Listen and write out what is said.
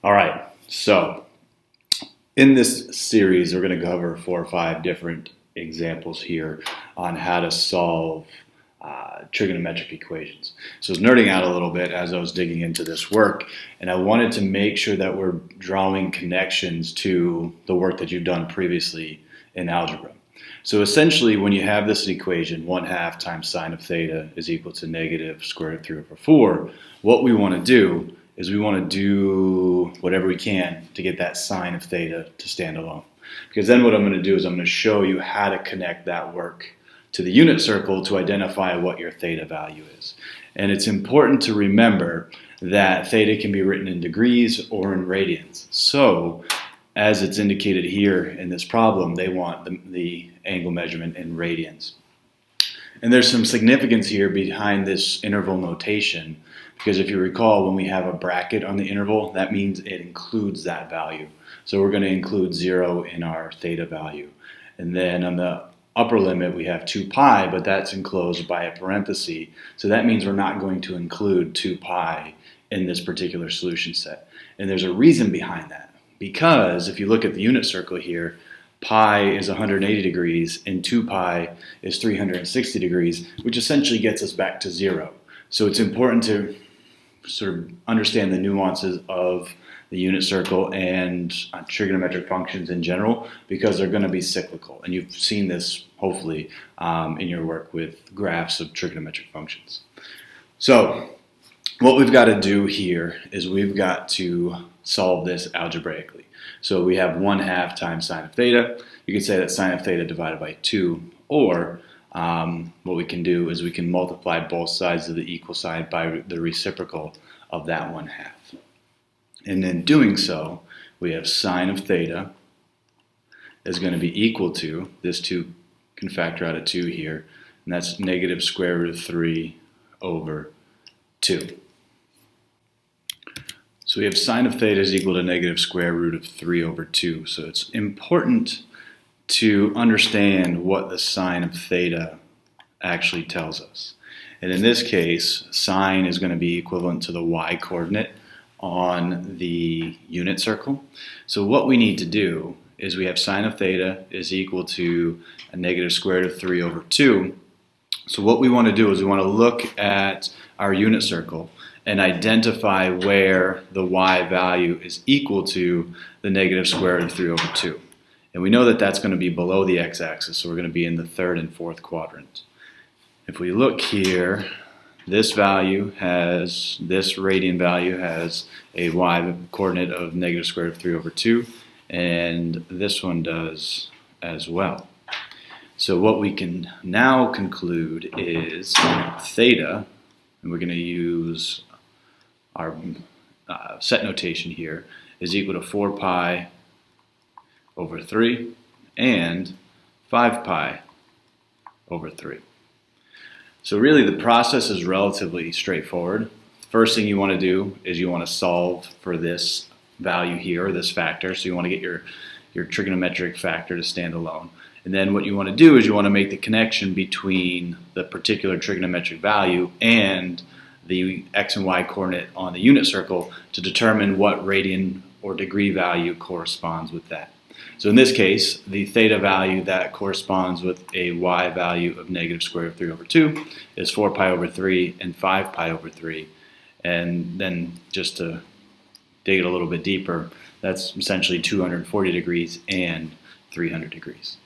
All right, so in this series, we're going to cover 4 or 5 different examples here on how to solve trigonometric equations. So I was nerding out a little bit as I was digging into this work, and I wanted to make sure that we're drawing connections to the work that you've done previously in algebra. So essentially, when you have this equation, 1/2 times sine of theta is equal to negative square root of 3 over 4, what we want to do is we want to do whatever we can to get that sine of theta to stand alone. Because then what I'm going to do is I'm going to show you how to connect that work to the unit circle to identify what your theta value is. And it's important to remember that theta can be written in degrees or in radians. So as it's indicated here in this problem, they want the angle measurement in radians. And there's some significance here behind this interval notation, because if you recall, when we have a bracket on the interval, that means it includes that value. So we're going to include 0 in our theta value. And then on the upper limit, we have 2 pi, but that's enclosed by a parenthesis. So that means we're not going to include 2 pi in this particular solution set. And there's a reason behind that. Because if you look at the unit circle here, pi is 180 degrees and 2 pi is 360 degrees, which essentially gets us back to 0. So it's important to sort of understand the nuances of the unit circle and trigonometric functions in general, because they're going to be cyclical. And you've seen this, hopefully, in your work with graphs of trigonometric functions. So what we've got to do here is we've got to solve this algebraically. So we have 1/2 times sine of theta. You can say that sine of theta divided by 2, or what we can do is we can multiply both sides of the equal sign by the reciprocal of that 1/2. And in doing so, we have sine of theta is going to be equal to, this 2 can factor out a 2 here, and that's negative square root of 3 over 2. So we have sine of theta is equal to negative square root of 3 over 2. So it's important to understand what the sine of theta actually tells us. And in this case, sine is going to be equivalent to the y-coordinate on the unit circle. So what we need to do is we have sine of theta is equal to a negative square root of 3 over 2. So what we want to do is we want to look at our unit circle and identify where the y value is equal to the negative square root of 3 over 2. And we know that that's going to be below the x-axis, so we're going to be in the 3rd and 4th quadrant. If we look here, this value has, this radian value has a y coordinate of negative square root of 3 over 2, and this one does as well. So what we can now conclude is theta, and we're going to use our set notation here, is equal to 4 pi over 3 and 5 pi over 3. So really the process is relatively straightforward. First thing you want to do is you want to solve for this value here, this factor. So you want to get your trigonometric factor to stand alone. And then what you want to do is you want to make the connection between the particular trigonometric value and the x and y coordinate on the unit circle to determine what radian or degree value corresponds with that. So in this case, the theta value that corresponds with a y value of negative square root of 3 over 2 is 4 pi over 3 and 5 pi over 3. And then just to dig it a little bit deeper, that's essentially 240 degrees and 300 degrees.